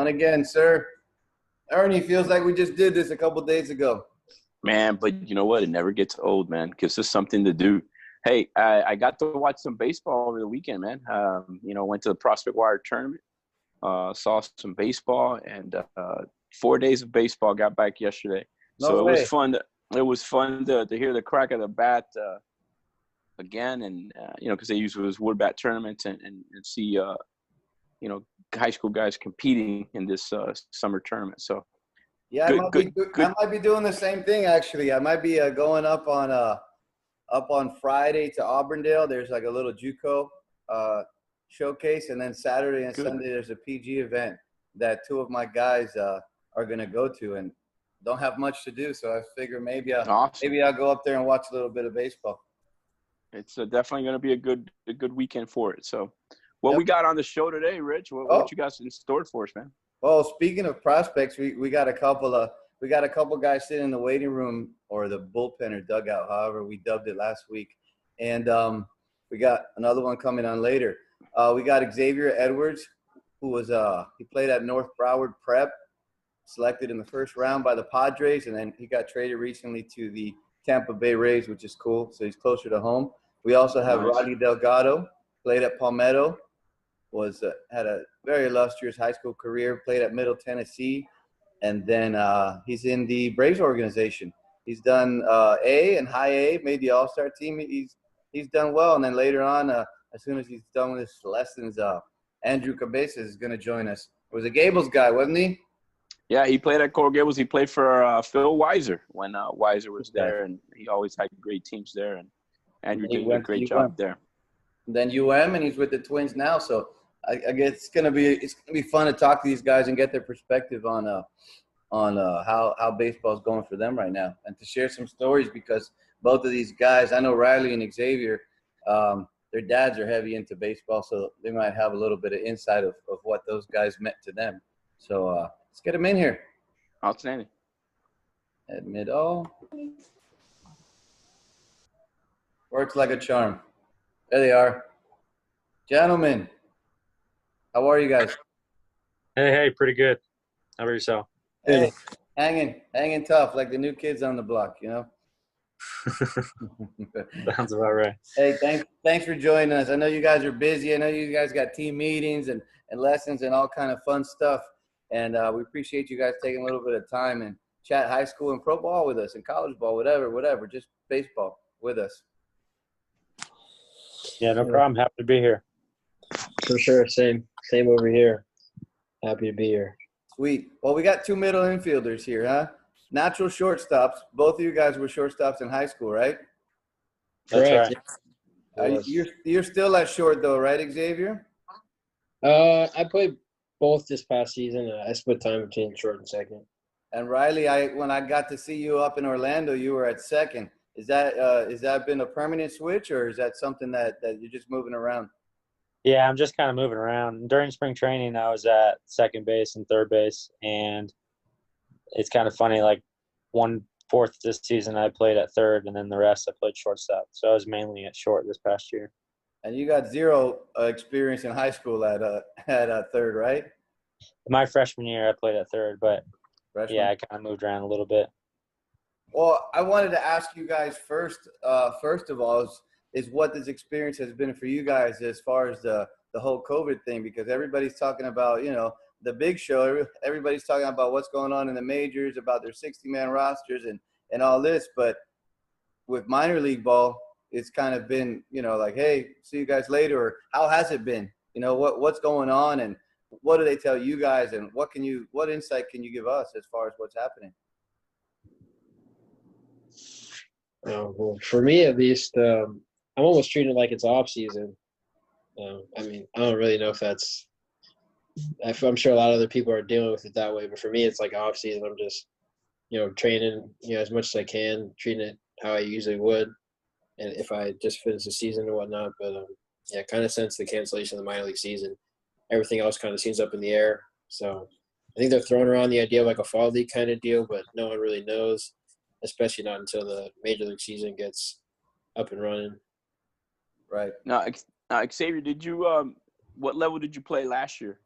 again, sir. Ernie, feels like we just did this a couple days ago. Man, but you know what? It never gets old, man. Gives us something to do. Hey, I got to watch some baseball over the weekend, man. Went to the Prospect Wire tournament, saw some baseball, and 4 days of baseball. Got back yesterday, No so it was way. fun. It was fun to hear the crack of the bat again, and because they use those wood bat tournaments and see high school guys competing in this summer tournament. So Yeah, I might be doing the same thing actually. I might be going up on Friday to Auburndale. There's like a little JUCO showcase, and then Saturday and Sunday there's a PG event that two of my guys are gonna go to, and don't have much to do, so I figure maybe I'll go up there and watch a little bit of baseball. It's definitely going to be a good weekend for it. So, what we got on the show today, Rich? What you got in store for us, man? Well, speaking of prospects, we got a couple guys sitting in the waiting room or the bullpen or dugout, however we dubbed it last week, and we got another one coming on later. We got Xavier Edwards, who was he played at North Broward Prep, selected in the first round by the Padres, and then he got traded recently to the Tampa Bay Rays, which is cool. So he's closer to home. We also have Rodney Delgado, played at Palmetto, had a very illustrious high school career, played at Middle Tennessee, and then he's in the Braves organization. He's done A and high A, made the All-Star team. He's done well, and then later on, as soon as he's done with his lessons, Andrew Cabezas is going to join us. It was a Gables guy, wasn't he? Yeah, he played at Coral Gables. He played for Phil Weiser when Weiser was there, and he always had great teams there. And Andrew did a great job there. And then and he's with the Twins now. So I guess it's gonna be fun to talk to these guys and get their perspective on how baseball's going for them right now, and to share some stories, because both of these guys, I know Riley and Xavier, their dads are heavy into baseball, so they might have a little bit of insight of what those guys meant to them. So let's get them in here. Outstanding. Admit all. Works like a charm. There they are. Gentlemen, how are you guys? Hey, pretty good. How about yourself? Hey, hanging tough like the new kids on the block, you know? Sounds about right. Hey, thanks for joining us. I know you guys are busy. I know you guys got team meetings and lessons and all kind of fun stuff. And we appreciate you guys taking a little bit of time and chat high school and pro ball with us and college ball, whatever, just baseball with us. Yeah, no problem. Happy to be here. For sure. Same over here. Happy to be here. Sweet. Well, we got two middle infielders here, huh? Natural shortstops. Both of you guys were shortstops in high school, right? That's right. You're still at short though, right, Xavier? I played both this past season. I split time between short and second. And Riley, when I got to see you up in Orlando, you were at second. Is that been a permanent switch, or is that something that you're just moving around? Yeah, I'm just kind of moving around. During spring training, I was at second base and third base, and it's kind of funny. Like 1/4 this season, I played at third, and then the rest I played shortstop. So I was mainly at short this past year. And you got zero experience in high school at third, right? My freshman year, I played at third, but Yeah, I kind of moved around a little bit. Well, I wanted to ask you guys first of all, is what this experience has been for you guys as far as the whole COVID thing, because everybody's talking about, the big show. Everybody's talking about what's going on in the majors, about their 60-man rosters and all this. But with minor league ball, it's kind of been, like, hey, see you guys later. Or how has it been? What's going on, and what do they tell you guys, and what insight can you give us as far as what's happening? Well, for me at least, I'm almost treating it like it's off season. I don't really know if that's. I'm sure a lot of other people are dealing with it that way, but for me, it's like off season. I'm just, training, as much as I can, treating it how I usually would, and if I just finish the season and whatnot. But kind of since the cancellation of the minor league season, everything else kind of seems up in the air. So I think they're throwing around the idea of like a fall league kind of deal, but no one really knows, especially not until the major league season gets up and running. Right. Now, Xavier, did you what level did you play last year?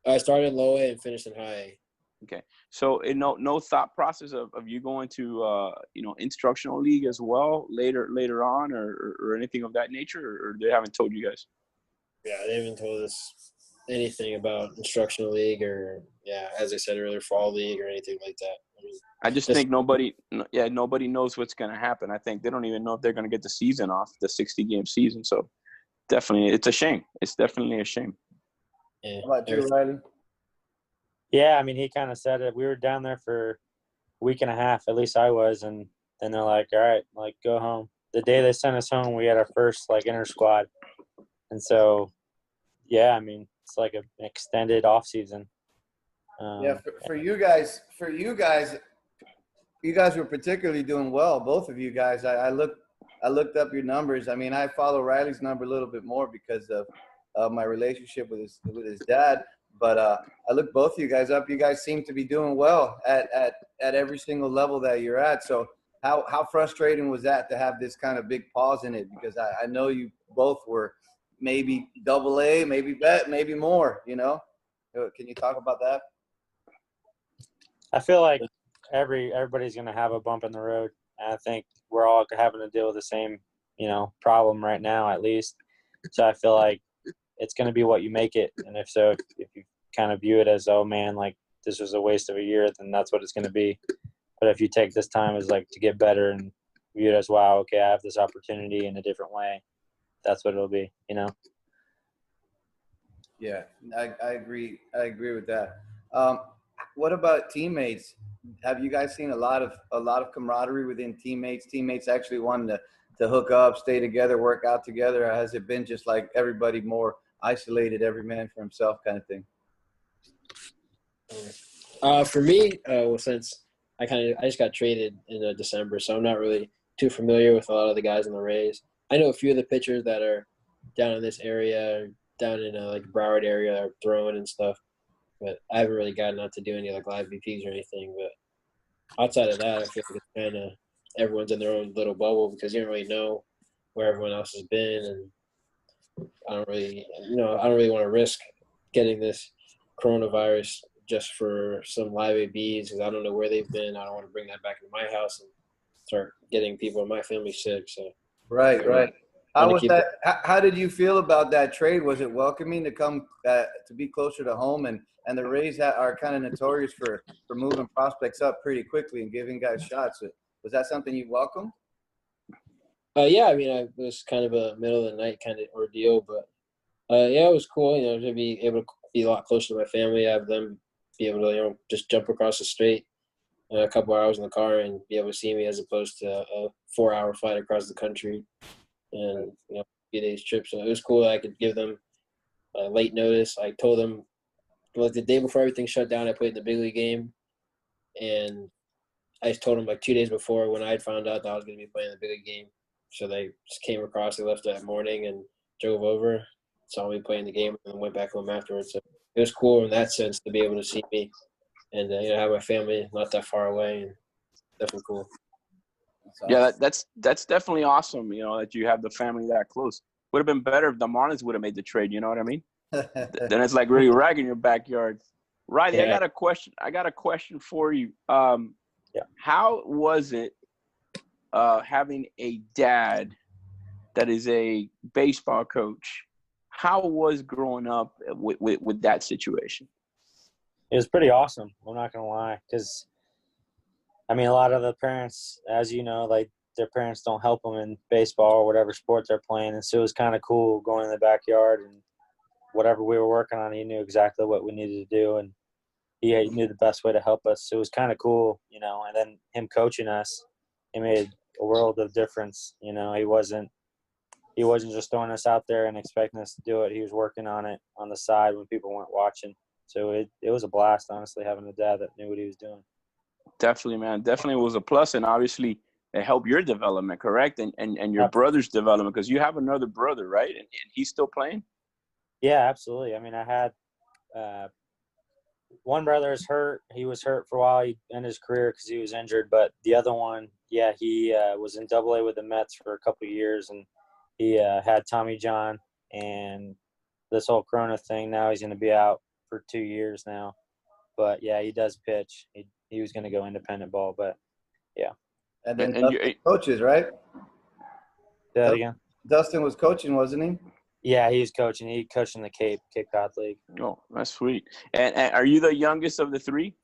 I started low A and finished in high A. Okay. So no thought process of you going to instructional league as well later on or anything of that nature, or they haven't told you guys? Yeah, they haven't told us anything about instructional league or as I said earlier, fall league or anything like that. I mean, I just think nobody knows what's going to happen. I think they don't even know if they're going to get the season off, the 60-game season. So definitely, it's a shame. It's definitely a shame. Yeah, How about you, Riley? Yeah, I mean, he kind of said it. We were down there for a week and a half, at least I was, and then they're like, all right, like, go home. The day they sent us home, we had our first, like, inter squad. And so, yeah, I mean, it's like an extended off season. For you guys, you guys were particularly doing well, both of you guys. I looked up your numbers. I mean, I follow Riley's number a little bit more because of my relationship with his dad. But I looked both of you guys up. You guys seem to be doing well at every single level that you're at. So how frustrating was that to have this kind of big pause in it? Because I know you both were maybe double A, maybe more, you know? Can you talk about that? I feel like everybody's going to have a bump in the road. And I think we're all having to deal with the same, problem right now, at least. So I feel like it's going to be what you make it. And if you kind of view it as, oh man, like this was a waste of a year, then that's what it's going to be. But if you take this time as like to get better and view it as, wow, okay, I have this opportunity in a different way, that's what it'll be, Yeah, I agree. I agree with that. What about teammates? Have you guys seen a lot of camaraderie within teammates? Teammates actually wanting to hook up, stay together, work out together? Or has it been just like everybody more isolated, every man for himself kind of thing? For me, since I just got traded in December, so I'm not really too familiar with a lot of the guys in the Rays. I know a few of the pitchers that are down in this area, down in like Broward area, are throwing and stuff. But I haven't really gotten out to do any like live VPs or anything. But outside of that, I feel like it's kind of everyone's in their own little bubble because you don't really know where everyone else has been, and I don't really want to risk getting this coronavirus just for some live ABs because I don't know where they've been. I don't want to bring that back into my house and start getting people in my family sick. So right. How was that? How did you feel about that trade? Was it welcoming to come to be closer to home? And the Rays are kind of notorious for moving prospects up pretty quickly and giving guys shots. Was that something you welcomed? Yeah, I mean, it was kind of a middle of the night kind of ordeal, but it was cool. To be able to be a lot closer to my family, have them be able to just jump across the street a couple hours in the car and be able to see me as opposed to a 4-hour flight across the country and a few days trip. So it was cool that I could give them late notice. I told them like the day before everything shut down, I played the big league game, and I told them like 2 days before when I had found out that I was going to be playing the big league game. So they just came across. They left that morning and drove over, saw me playing the game, and then went back home afterwards. So it was cool in that sense to be able to see me and have my family not that far away, and definitely cool. Yeah, that's definitely awesome. That you have the family that close. Would have been better if the Marlins would have made the trade. You know what I mean? Then it's like really rag in your backyard. Riley, yeah. I got a question for you. How was it having a dad that is a baseball coach? How was growing up with that situation? It was pretty awesome. I'm not gonna lie, because I mean, a lot of the parents, as you know, like their parents don't help them in baseball or whatever sport they're playing, and so it was kind of cool going in the backyard and whatever we were working on. He knew exactly what we needed to do, and he knew the best way to help us. So it was kind of cool, And then him coaching us, it made a world of difference. He wasn't just throwing us out there and expecting us to do it. He was working on it on the side when people weren't watching. So it was a blast, honestly, having a dad that knew what he was doing. Definitely, man. Definitely was a plus, and obviously it helped your development, correct? And your brother's development, because you have another brother, right? And he's still playing? Yeah, absolutely. I mean, I had one brother is hurt. He was hurt for a while. He ended his career because he was injured. But the other one, he was in Double-A with the Mets for a couple of years, and he had Tommy John. And this whole Corona thing, now he's going to be out for 2 years now. But yeah, he does pitch. He was going to go independent ball, but yeah. And then And Dustin coaches, right? Say that again. Dustin was coaching, wasn't he? Yeah, he's coaching. He coached in the Cape Cod League. oh, that's sweet. And are you the youngest of the three?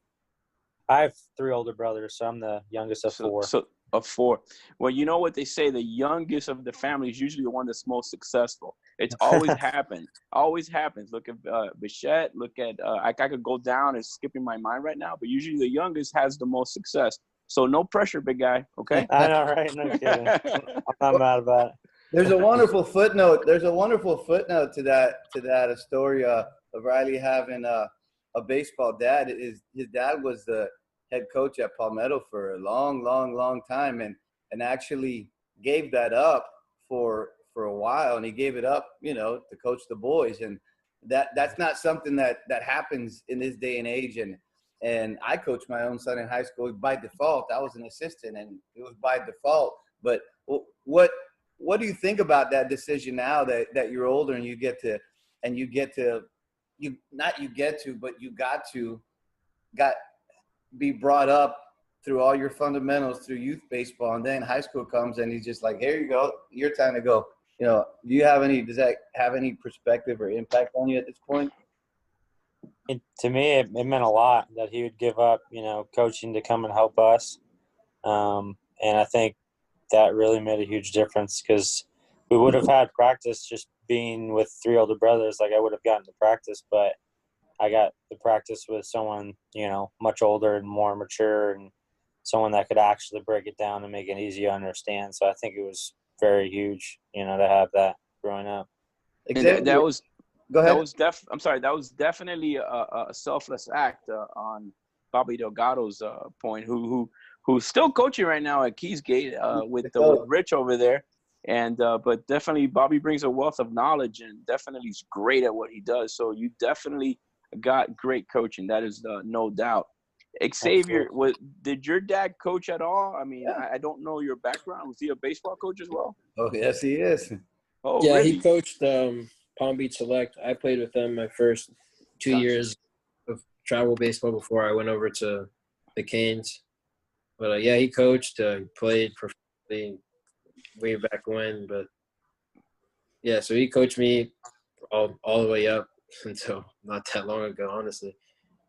I have 3 older brothers, so I'm the youngest of 4. So of 4. Well, you know what they say, the youngest of the family is usually the one that's most successful. It's always happened. Always happens. Look at Bichette. Look at I could go down and skipping my mind right now, but usually the youngest has the most success. So no pressure, big guy. Okay. I know, right? No kidding. I'm not mad about it. There's a wonderful footnote. There's a wonderful footnote to that a story of Riley having a baseball dad. His dad was the head coach at Palmetto for a long time, and actually gave that up for a while, and he gave it up, to coach the boys, and that's not something that happens in this day and age. And I coached my own son in high school by default. I was an assistant, and it was by default. But what do you think about that decision now that you're older and you got be brought up through all your fundamentals through youth baseball, and then high school comes and he's just like, here you go, your time to go. Does that have any perspective or impact on you at this point? To me, it meant a lot that he would give up, coaching to come and help us. And I think that really made a huge difference, because we would have had practice just being with 3 older brothers. Like, I would have gotten to practice, but I got the practice with someone, much older and more mature, and someone that could actually break it down and make it easy to understand. So I think it was very huge, to have that growing up. Exactly. That was Go ahead. That was definitely a selfless act on Bobby Delgado's point, who's still coaching right now at Keysgate with Rich over there. And but definitely Bobby brings a wealth of knowledge, and definitely is great at what he does. So you definitely got great coaching. That is no doubt. Xavier, did your dad coach at all? I mean, yeah. I don't know your background. Was he a baseball coach as well? Oh, yes, he is. Oh, yeah, really? he coached Palm Beach Select. I played with them my first 2 years of travel baseball before I went over to the Canes. But, yeah, he coached, played professionally way back when. But, yeah, so he coached me all the way up until not that long ago, honestly.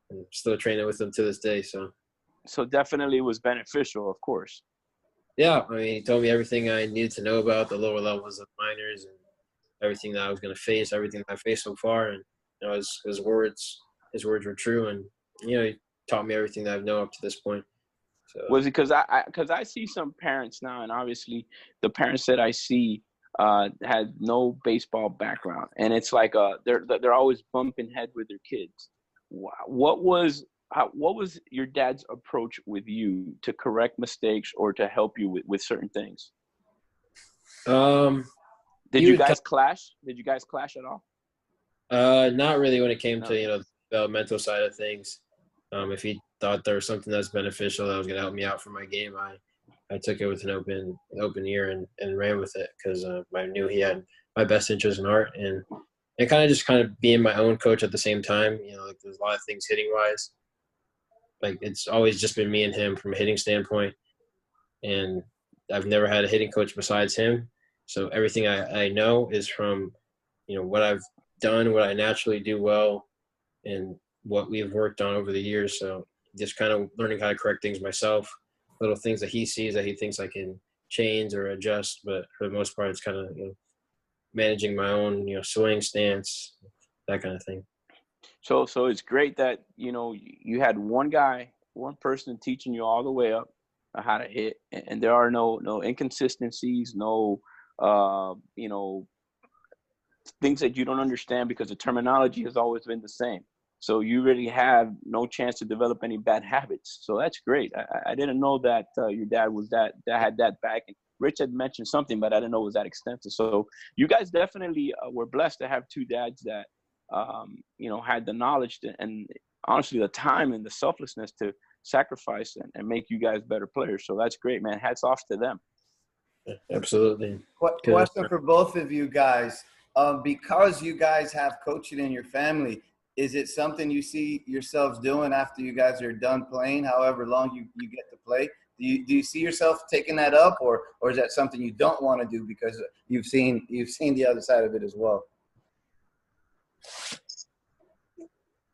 I'm still training with him to this day. So definitely was beneficial, of course. Yeah, I mean, he told me everything I needed to know about the lower levels of minors and everything that I was going to face, everything that I faced so far. And, his words were true. And, he taught me everything that I know up to this point. So. Was it because I see some parents now, and obviously the parents that I see had no baseball background, and it's like they're always bumping head with their kids. What was your dad's approach with you to correct mistakes or to help you with certain things? Did you guys clash? Did you guys clash at all? Not really when it came to the developmental side of things. If he thought there was something that's beneficial that was going to help me out for my game, I took it with an open ear and ran with it, because I knew he had my best interest in heart, and kind of being my own coach at the same time. There's a lot of things hitting wise. Like, it's always just been me and him from a hitting standpoint, and I've never had a hitting coach besides him. So everything I know is from, what I've done, what I naturally do well, and what we've worked on over the years. So just kind of learning how to correct things myself, little things that he sees that he thinks I can change or adjust. But for the most part, it's kind of, managing my own, swing stance, that kind of thing. So it's great that, you had one person teaching you all the way up how to hit, and there are no inconsistencies, no, things that you don't understand, because the terminology has always been the same. So you really have no chance to develop any bad habits. So that's great. I didn't know that your dad was that had that back. And Rich had mentioned something, but I didn't know it was that extensive. So you guys definitely were blessed to have 2 dads that, had the knowledge and honestly the time and the selflessness to sacrifice and make you guys better players. So that's great, man. Hats off to them. Absolutely. Question for both of you guys. Because you guys have coaching in your family, is it something you see yourselves doing after you guys are done playing, however long you get to play? Do you see yourself taking that up, or is that something you don't want to do because you've seen the other side of it as well?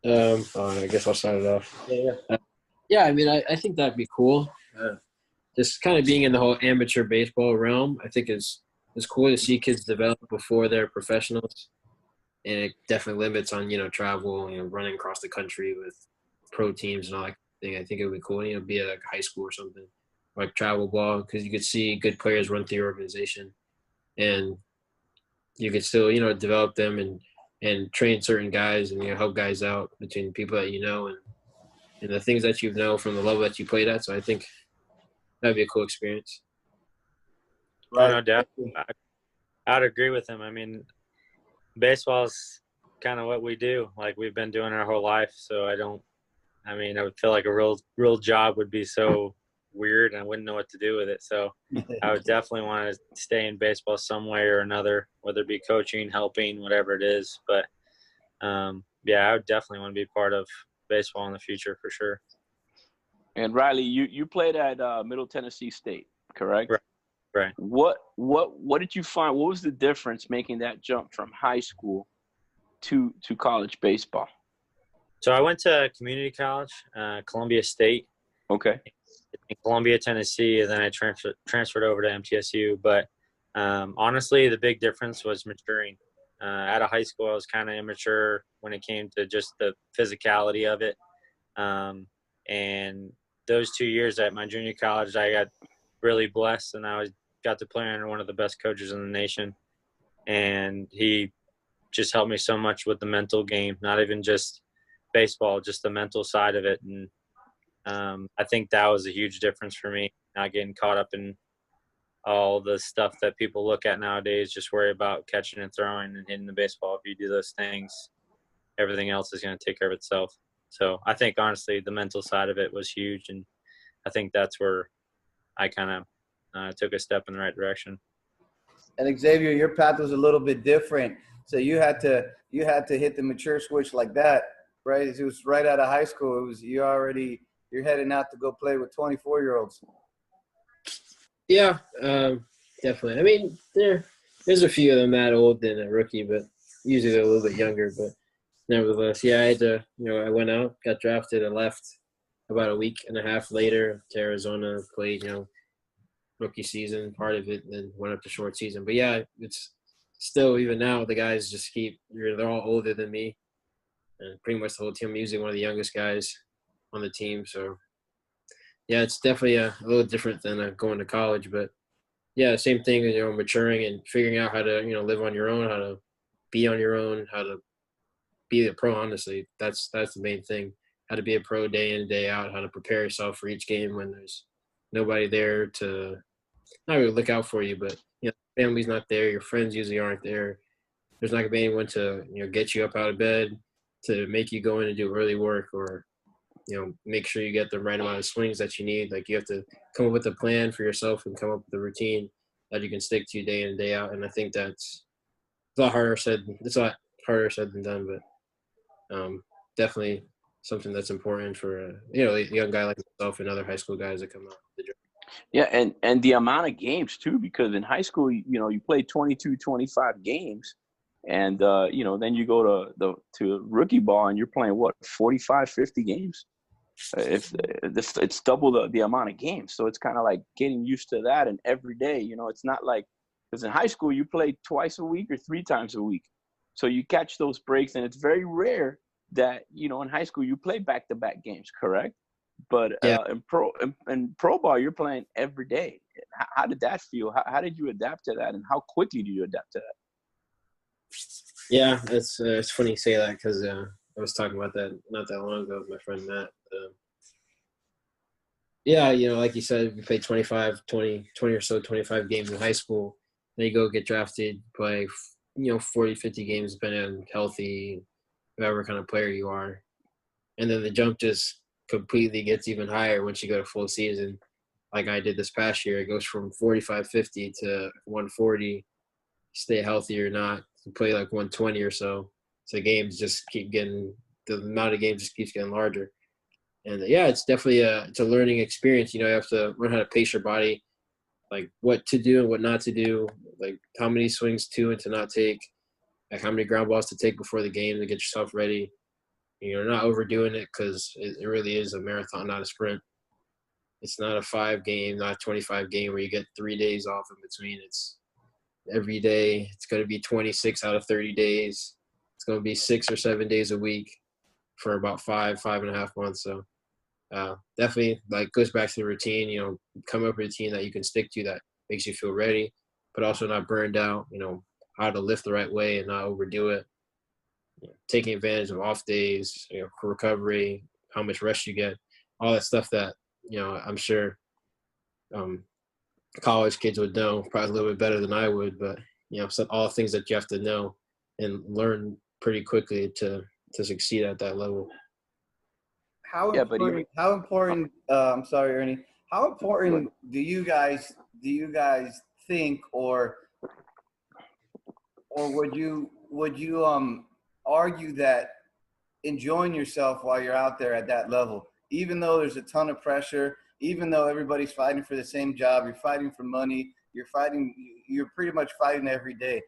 I guess I'll start it off. Yeah, I mean, I think that'd be cool. Just kind of being in the whole amateur baseball realm, I think is cool to see kids develop before they're professionals. And it definitely limits on, travel, running across the country with pro teams and all that thing. I think it would be cool, be at like high school or something, like travel ball, because you could see good players run through your organization. And you could still, develop them and train certain guys and, help guys out between people that and the things that you know from the level that you played at. So I think that'd be a cool experience. Right. No doubt. I'd agree with him. I mean, baseball's kind of what we do. Like, we've been doing our whole life. So I would feel like a real job would be so weird and I wouldn't know what to do with it. So I would definitely want to stay in baseball some way or another, whether it be coaching, helping, whatever it is. But I would definitely want to be part of baseball in the future for sure. And Riley, you played at Middle Tennessee State, correct? Right. What did you find? What was the difference making that jump from high school to college baseball? So I went to community college, Columbia State. Okay. In Columbia, Tennessee, and then I transferred over to MTSU. But honestly, the big difference was maturing. Out of high school, I was kind of immature when it came to just the physicality of it. And those 2 years at my junior college, I got really blessed, and I got to play under one of the best coaches in the nation. And he just helped me so much with the mental game, not even just baseball, just the mental side of it. And I think that was a huge difference for me, not getting caught up in all the stuff that people look at nowadays, just worry about catching and throwing and hitting the baseball. If you do those things, everything else is going to take care of itself. So I think, honestly, the mental side of it was huge, and I think that's where I kind of took a step in the right direction. And Xavier, your path was a little bit different. So you had to hit the mature switch like that, right? It was right out of high school. It was you're heading out to go play with 24-year-olds. Yeah, definitely. I mean, there's a few of them that old than a rookie, but usually they're a little bit younger. But nevertheless, yeah, I had to, I went out, got drafted, and left about a week and a half later to Arizona, played, rookie season, part of it, and then went up to short season. But yeah, it's still, even now, the guys just they're all older than me. And pretty much the whole team. I'm usually one of the youngest guys on the team. So, yeah, it's definitely a little different than going to college. But, yeah, same thing, maturing and figuring out how to, live on your own, how to be on your own, how to be a pro, honestly. That's the main thing. How to be a pro day in, day out, how to prepare yourself for each game when there's nobody there to not really look out for you, but, family's not there. Your friends usually aren't there. There's not going to be anyone to, get you up out of bed, to make you go in and do early work, or, make sure you get the right amount of swings that you need. Like, you have to come up with a plan for yourself and come up with a routine that you can stick to day in and day out. And I think it's a lot harder said than done, but definitely something that's important for a young guy like myself and other high school guys that come out. Yeah, and the amount of games too, because in high school, you play 22, 25 games, and then you go to rookie ball and you're playing 45, 50 games. It's double the amount of games, so it's kind of like getting used to that. And every day, it's not like, because in high school you play twice a week or 3 times a week, so you catch those breaks, and it's very rare that in high school you play back-to-back games, correct? But yeah. in pro ball, you're playing every day. How did that feel? How did you adapt to that, and how quickly do you adapt to that? Yeah, it's funny you say that, because I was talking about that not that long ago with my friend Matt. Yeah, like you said, we played 20 or so, 25 games in high school. Then you go get drafted, play 40, 50 games, depending on healthy, whatever kind of player you are. And then the jump just completely gets even higher once you go to full season, like I did this past year. It goes from 45, 50 to 140, stay healthy or not, to play like 120 or so. So games just keep getting the amount of games just keeps getting larger. And yeah, it's definitely it's a learning experience. You have to learn how to pace your body, like what to do and what not to do, like how many swings to and to not take, like how many ground balls to take before the game to get yourself ready. Not overdoing it, because it really is a marathon, not a sprint. It's not a 5-game, not a 25 game where you get 3 days off in between. It's every day. It's going to be 26 out of 30 days. It's going to be 6 or 7 days a week for about 5.5 months. So definitely goes back to the routine, come up with a routine that you can stick to that makes you feel ready, but also not burned out, how to lift the right way and not overdo it. Taking advantage of off days, for recovery, how much rest you get, all that stuff that, I'm sure college kids would know probably a little bit better than I would, but, all the things that you have to know and learn pretty quickly to succeed at that level. How important, I'm sorry, Ernie, how important do you guys think, or would you argue that enjoying yourself while you're out there at that level, even though there's a ton of pressure, even though everybody's fighting for the same job, you're fighting for money, you're pretty much fighting every day.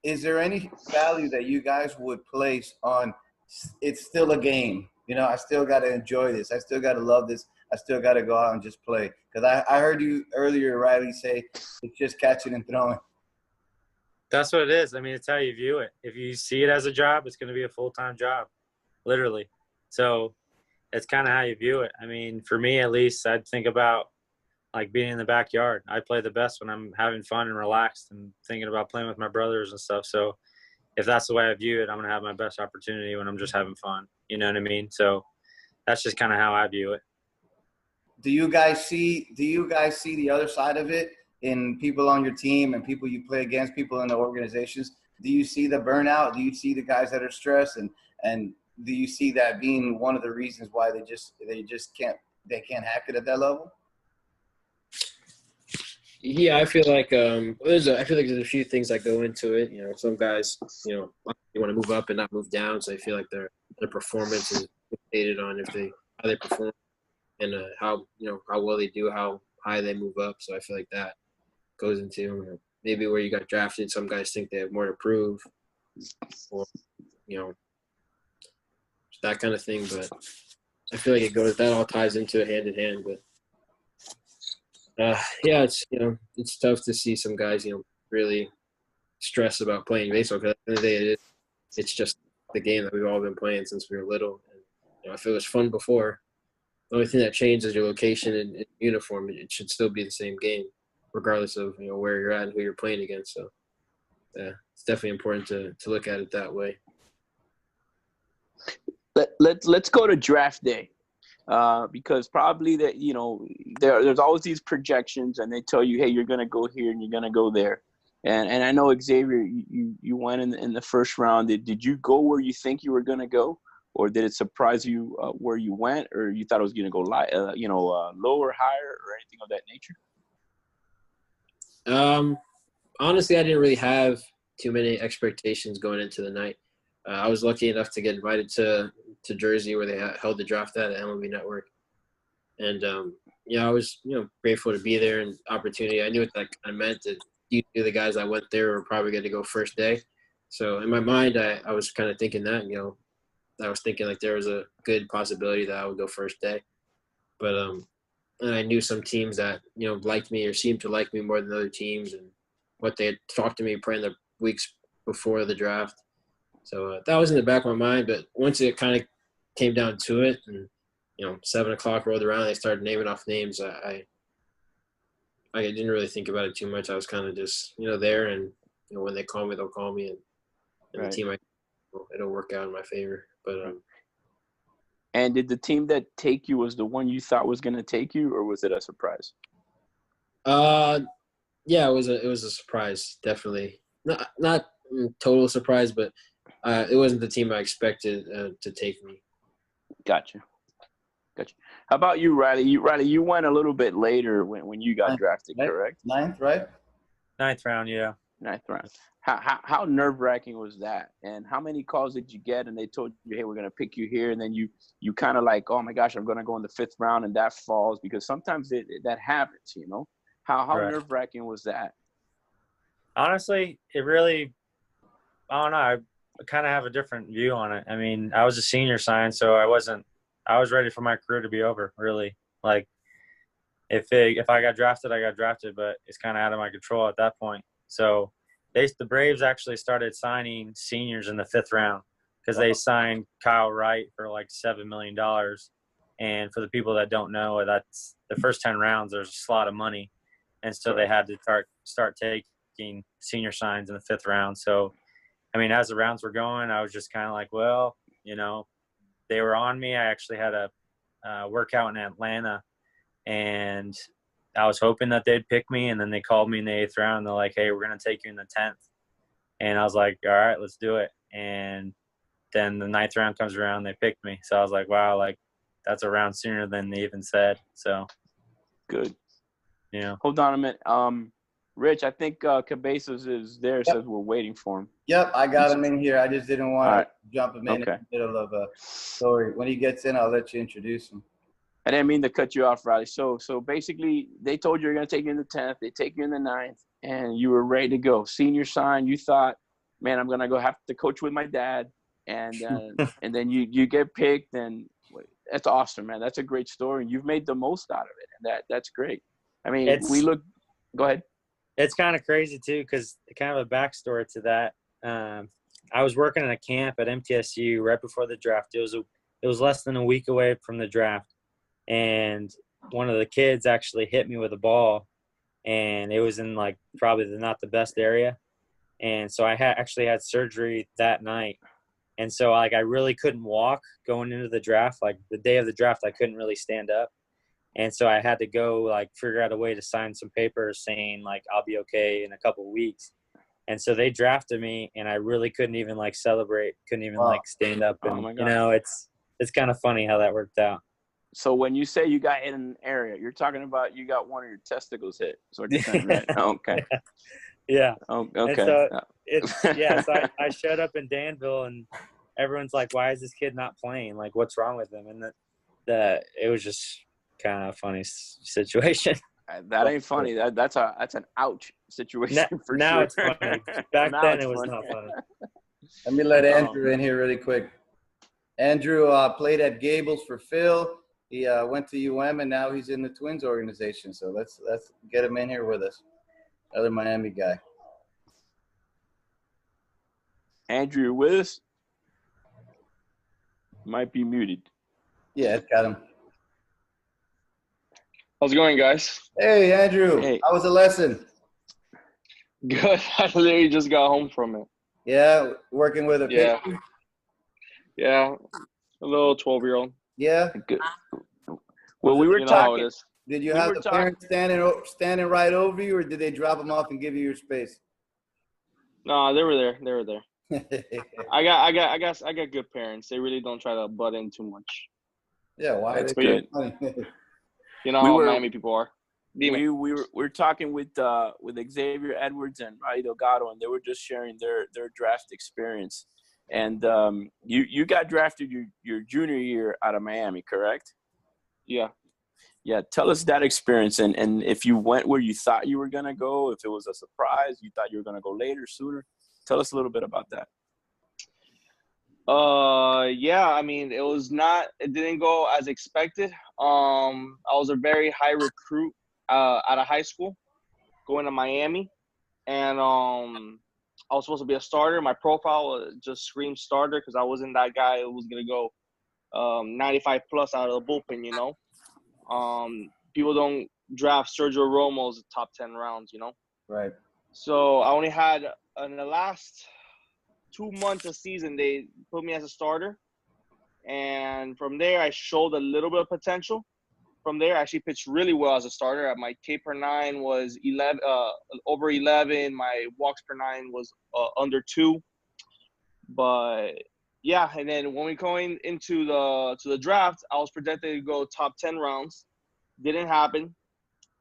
Is there any value that you guys would place on it's still a game? I still got to enjoy this. I still got to love this. I still got to go out and just play. Because I heard you earlier, Riley, say it's just catching and throwing. That's what it is. I mean, it's how you view it. If you see it as a job, it's going to be a full-time job, literally. So it's kind of how you view it. I mean, for me at least, I'd think about being in the backyard. I play the best when I'm having fun and relaxed and thinking about playing with my brothers and stuff. So if that's the way I view it, I'm going to have my best opportunity when I'm just having fun. You know what I mean? So that's just kind of how I view it. Do you guys see the other side of it in people on your team and people you play against, people in the organizations? Do you see the burnout? Do you see the guys that are stressed, and do you see that being one of the reasons why they can't hack it at that level? Yeah, I feel like there's a few things that go into it. Some guys, you want to move up and not move down, so I feel like their performance is dictated on how they perform and how well they do, how high they move up. So I feel like that goes into maybe where you got drafted. Some guys think they have more to prove, or that kind of thing. But I feel like that all ties into it hand in hand. But yeah, it's tough to see some guys really stress about playing baseball, because at the end of the day it's just the game that we've all been playing since we were little. And if it was fun before, the only thing that changes is your location and uniform. It should still be the same game, regardless of where you're at and who you're playing against. So yeah, it's definitely important to look at it that way. Let's go to draft day. Because probably that there's always these projections, and they tell you, hey, you're going to go here and you're going to go there, and I know, Xavier, you went in the first round. Did you go where you think you were going to go, or did it surprise you where you went, or you thought it was going to go lower, higher, or anything of that nature? Honestly, I didn't really have too many expectations going into the night. I was lucky enough to get invited to Jersey, where they held the draft at MLB Network. And, I was, grateful to be there and opportunity. I knew what that kind of meant. That the guys that went there were probably going to go first day. So in my mind, I was kind of thinking that, I was thinking there was a good possibility that I would go first day. But and I knew some teams that, liked me or seemed to like me more than other teams, and what they had talked to me probably in the weeks before the draft. So that was in the back of my mind. But once it kind of came down to it, and 7 o'clock rolled around, they started naming off names. I didn't really think about it too much. I was kind of just there, and when they call me, they'll call me, and Right. The team it'll work out in my favor. But and did the team that take you was the one you thought was going to take you, or was it a surprise? Yeah, it was a surprise, definitely. Not total surprise, but it wasn't the team I expected to take me. Gotcha. How about you, Riley? You went a little bit later when you got drafted, correct? Ninth, right? 9th round, yeah. 9th round. how nerve wracking was that? And how many calls did you get? And they told you, hey, we're gonna pick you here, and then you kind of like, oh my gosh, I'm gonna go in the 5th round, and that falls, because sometimes that happens, you know. How Right. nerve wracking was that? Honestly, it really, I don't know. I kind of have a different view on it. I mean, I was a senior sign, so I was ready for my career to be over, really. Like, if I got drafted, I got drafted, but it's kind of out of my control at that point. So the Braves actually started signing seniors in the 5th round, because they signed Kyle Wright for like $7 million. And for the people that don't know, that's the first 10 rounds, there's a slot of money. And so they had to start taking senior signs in the 5th round. So, I mean, as the rounds were going, I was just kind of like, well, you know, they were on me. I actually had a workout in Atlanta, and I was hoping that they'd pick me. And then they called me in the 8th round. And they're like, hey, we're going to take you in the 10th. And I was like, all right, let's do it. And then the 9th round comes around, they picked me. So I was like, wow, like, that's a round sooner than they even said. So good. Yeah. Hold on a minute. Rich, I think Cabezas is there. Yep. Says we're waiting for him. Yep, I got him in here. I just didn't want to jump him in Okay. the middle of a story. When he gets in, I'll let you introduce him. I didn't mean to cut you off, Riley. So basically, they told you you're going to take you in the 10th. They take you in the 9th, and you were ready to go. Senior sign, you thought, man, I'm going to go have to coach with my dad. And and then you get picked, and that's awesome, man. That's a great story. You've made the most out of it, and that's great. I mean, go ahead. It's kind of crazy, too, because kind of a backstory to that. I was working in a camp at MTSU right before the draft. It was less than a week away from the draft. And one of the kids actually hit me with a ball, and it was in like probably not the best area. And so I actually had surgery that night. And so like I really couldn't walk going into the draft. Like the day of the draft, I couldn't really stand up. And so I had to go like figure out a way to sign some papers saying like I'll be okay in a couple of weeks. And so they drafted me, and I really couldn't even like celebrate, couldn't even like stand up. And my God. you know, it's kind of funny how that worked out. So when you say you got hit in an area, you're talking about you got one of your testicles hit. That's what you're saying, right? Okay. Yeah. Oh, okay. And so so I showed up in Danville, and everyone's like, "Why is this kid not playing? Like, what's wrong with him?" And it was just kind of a funny situation. That ain't funny. That's an ouch situation for now sure. it's funny. Back then it was not funny. Let me let Andrew in here really quick. Andrew played at Gables for Phil. He went to UM, and now he's in the Twins organization. So let's get him in here with us. Another Miami guy. Andrew, you with us? Might be muted. Yeah, it's got him. How's it going, guys? Hey, Andrew. Hey. How was the lesson? Good. I literally just got home from it. Yeah, working with a pitcher? Yeah, a little 12-year-old. Yeah. Good. Well, we were talking. Did you have the parents standing right over you, or did they drop them off and give you your space? No, they were there. They were there. I got good parents. They really don't try to butt in too much. Yeah, why? That's good. You know how Miami people are. We were talking with Xavier Edwards and Rodney Delgado, and they were just sharing their draft experience. And you got drafted your junior year out of Miami, correct? Yeah. Yeah. Tell us that experience, and if you went where you thought you were gonna go, if it was a surprise, you thought you were gonna go later, sooner. Tell us a little bit about that. Yeah, I mean, it didn't go as expected. I was a very high recruit out of high school going to Miami, and I was supposed to be a starter. My profile just screamed starter because I wasn't that guy who was going to go 95 plus out of the bullpen, you know. People don't draft Sergio Romo's top 10 rounds, you know. Right. So I only had, in the last 2 months of season, they put me as a starter. And from there, I showed a little bit of potential. From there, I actually pitched really well as a starter. My K per 9 was over 11. My walks per 9 was under 2. But yeah, and then when we going into the draft, I was projected to go top 10 rounds. Didn't happen.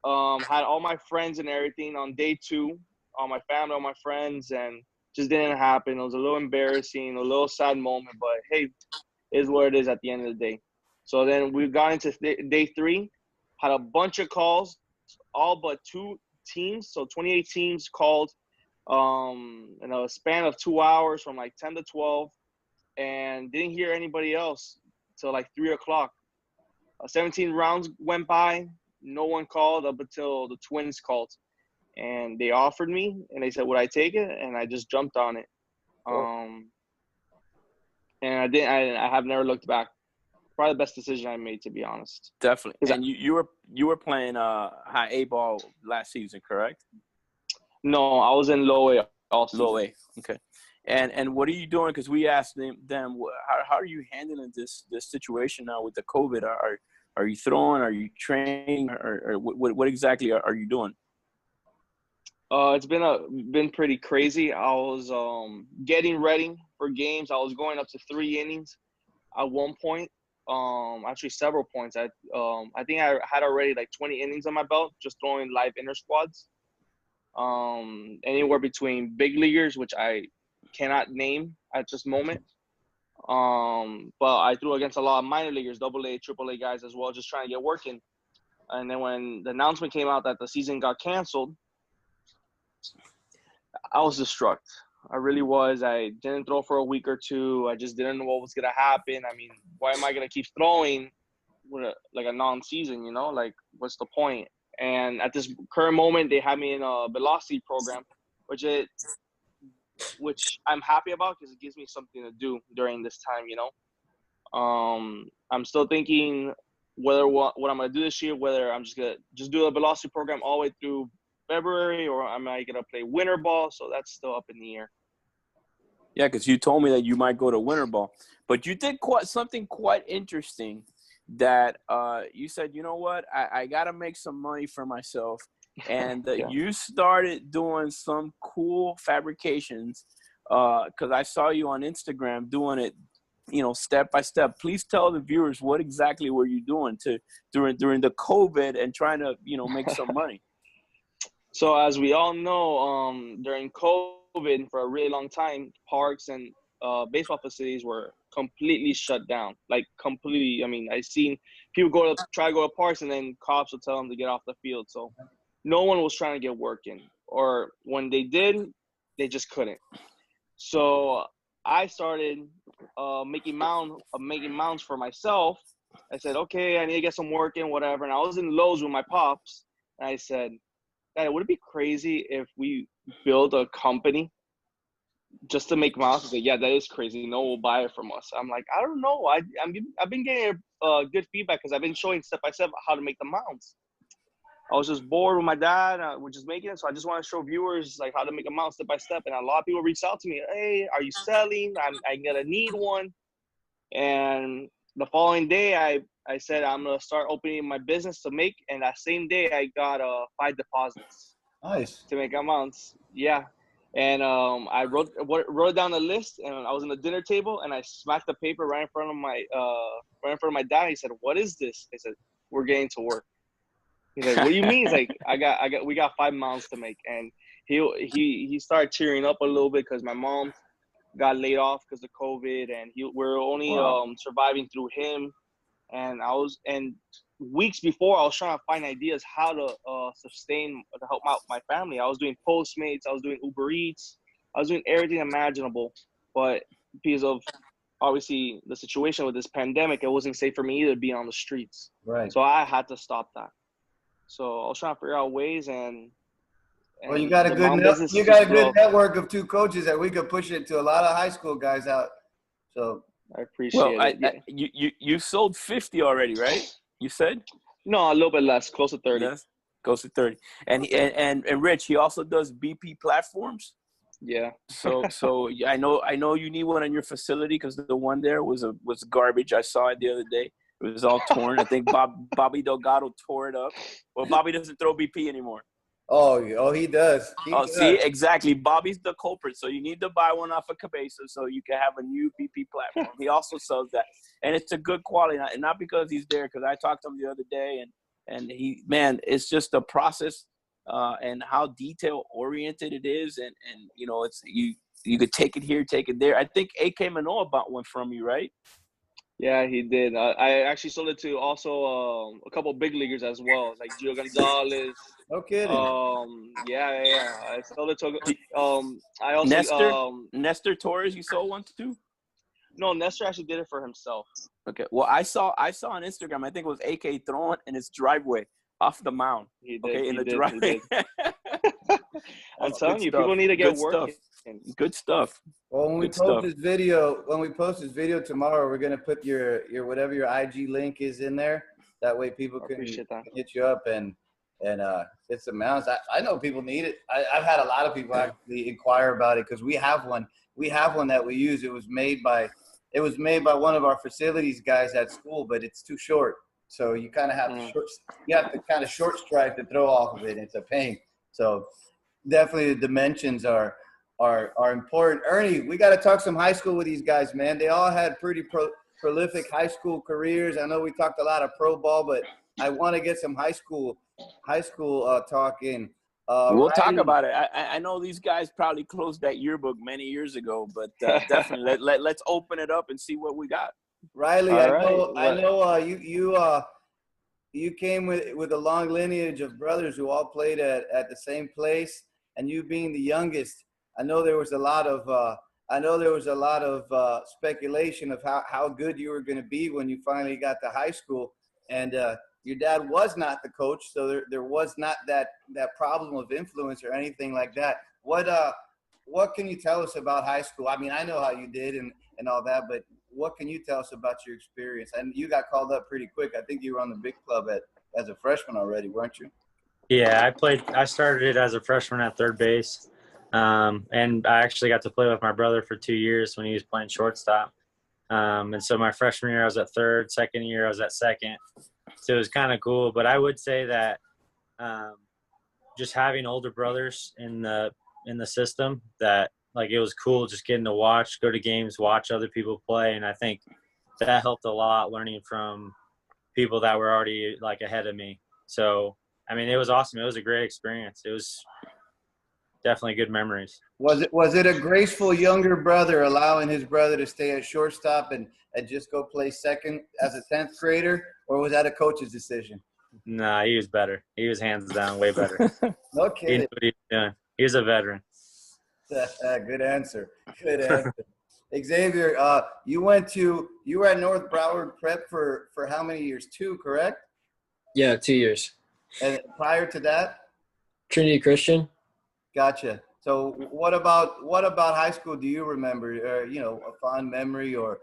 Had all my friends and everything on day 2, all my family, all my friends, and just didn't happen. It was a little embarrassing, a little sad moment, but hey, it is what it is at the end of the day. So then we got into day 3, had a bunch of calls, all but 2 teams. So 28 teams called in a span of 2 hours from like 10 to 12, and didn't hear anybody else till like 3 o'clock. 17 rounds went by, no one called up until the Twins called, and they offered me, and they said, would I take it? And I just jumped on it. And I didn't. I have never looked back. Probably the best decision I made, to be honest. Definitely. And you were playing high A ball last season, correct? No, I was in low A all season. Low A. Okay. And what are you doing? Because we asked them how are you handling this situation now with the COVID? Are you throwing? Are you training? Or what exactly are you doing? It's been pretty crazy. I was getting ready for games. I was going up to 3 innings at one point. Actually several points. I think I had already like 20 innings on my belt just throwing live inter squads. Anywhere between big leaguers, which I cannot name at this moment. But I threw against a lot of minor leaguers, AA, AAA guys as well, just trying to get working. And then when the announcement came out that the season got canceled, I was distraught. I really was. I didn't throw for a week or 2. I just didn't know what was going to happen. I mean, why am I going to keep throwing with a non-season, Like, what's the point? And at this current moment, they have me in a velocity program, which I'm happy about because it gives me something to do during this time, I'm still thinking what I'm going to do this year, whether I'm just going to do a velocity program all the way through February, or am I going to play winter ball? So that's still up in the air. Yeah, because you told me that you might go to winter ball. But you did something quite interesting that you said, you know what, I got to make some money for myself. And you started doing some cool fabrications because I saw you on Instagram doing it, step by step. Please tell the viewers what exactly were you doing during the COVID and trying to, make some money. So as we all know, during COVID for a really long time, parks and baseball facilities were completely shut down, like completely. I mean, I've seen people try to go to parks and then cops will tell them to get off the field. So no one was trying to get work in, or when they did, they just couldn't. So I started making mounds for myself. I said, okay, I need to get some work in, whatever. And I was in Lowe's with my pops, and I said, Dad, would it be crazy if we build a company just to make mounts? He said, yeah, that is crazy. No one will buy it from us. I'm like, I don't know. I've been getting good feedback because I've been showing step by step how to make the mounts. I was just bored with my dad. We're just making it. So I just want to show viewers like how to make a mount step by step. And a lot of people reached out to me. Hey, are you selling? I'm going to need one. And the following day, I said, I'm going to start opening my business to make. And that same day, I got 5 deposits. Nice. To make amounts. Yeah. And I wrote down a list, and I was on the dinner table, and I smacked the paper right in front of my dad. He said, what is this? I said, we're getting to work. He's like, what do you mean? He's like, we got 5 mounts to make. And he started tearing up a little bit because my mom got laid off because of COVID, and we're only surviving through him. And weeks before, I was trying to find ideas how to help out my family. I was doing Postmates, I was doing Uber Eats, I was doing everything imaginable. But because of obviously the situation with this pandemic, it wasn't safe for me either to be on the streets. Right. So I had to stop that. So I was trying to figure out ways, and well, you got a good network of 2 coaches that we could push it to a lot of high school guys out. So I appreciate it. You sold 50 already, right? You said? No, a little bit less, close to 30. Yes, close to 30. And Rich, he also does BP platforms. Yeah. So I know you need one in your facility because the one there was garbage. I saw it the other day. It was all torn. I think Bobby Delgado tore it up. Well, Bobby doesn't throw BP anymore. Oh, he does. See, exactly. Bobby's the culprit. So you need to buy one off of Cabezas so you can have a new BP platform. He also sells that. And it's a good quality. And not because he's there, because I talked to him the other day, and it's just the process and how detail oriented it is. And you could take it here, take it there. I think AK Manoa bought one from you, right? Yeah, he did. I actually sold it to also a couple big leaguers as well, like Gio Gonzalez. No kidding. Yeah. I sold it to. I also Nestor Torres, you sold one too? No, Nestor actually did it for himself. Okay. Well, I saw on Instagram. I think it was AK throwing in his driveway off the mound. He did. Okay, in the He driveway. I'm telling you, people need to get working. Good stuff. Well, when we post this video tomorrow, we're gonna put your whatever your IG link is in there. That way, people can hit you up and get some mounts. I know people need it. I've had a lot of people actually inquire about it because we have one. We have one that we use. It was made by one of our facilities guys at school, but it's too short. So you kind of have to kind of short strike to throw off of it. It's a pain. So definitely the dimensions are important. Ernie, we got to talk some high school with these guys, man. They all had pretty prolific high school careers. I know we talked a lot of pro ball, but I want to get some high school talk in. We'll talk about it. I know these guys probably closed that yearbook many years ago, but definitely let's open it up and see what we got. Riley, I know you came with a long lineage of brothers who all played at the same place, and you being the youngest, I know there was a lot of speculation of how good you were going to be when you finally got to high school, and your dad was not the coach, so there was not that problem of influence or anything like that. What can you tell us about high school? I mean, I know how you did and all that, but what can you tell us about your experience? And you got called up pretty quick. I think you were on the big club as a freshman already, weren't you? Yeah, I started it as a freshman at third base. And I actually got to play with my brother for 2 years when he was playing shortstop. And so my freshman year I was at third, second year I was at second. So it was kind of cool. But I would say that just having older brothers in the system, that like it was cool just getting to watch, go to games, watch other people play. And I think that helped a lot, learning from people that were already like ahead of me. So, I mean, it was awesome. It was a great experience. It was definitely good memories. Was it a graceful younger brother allowing his brother to stay at shortstop and just go play second as a 10th grader, or was that a coach's decision? Nah, he was better. He was hands down way better. No kidding. He knew what he was doing. He was a veteran. Good answer. Good answer. Xavier, you were at North Broward Prep for how many years? 2, correct? Yeah, 2 years. And prior to that? Trinity Christian. Gotcha. So what about high school? Do you remember, a fond memory or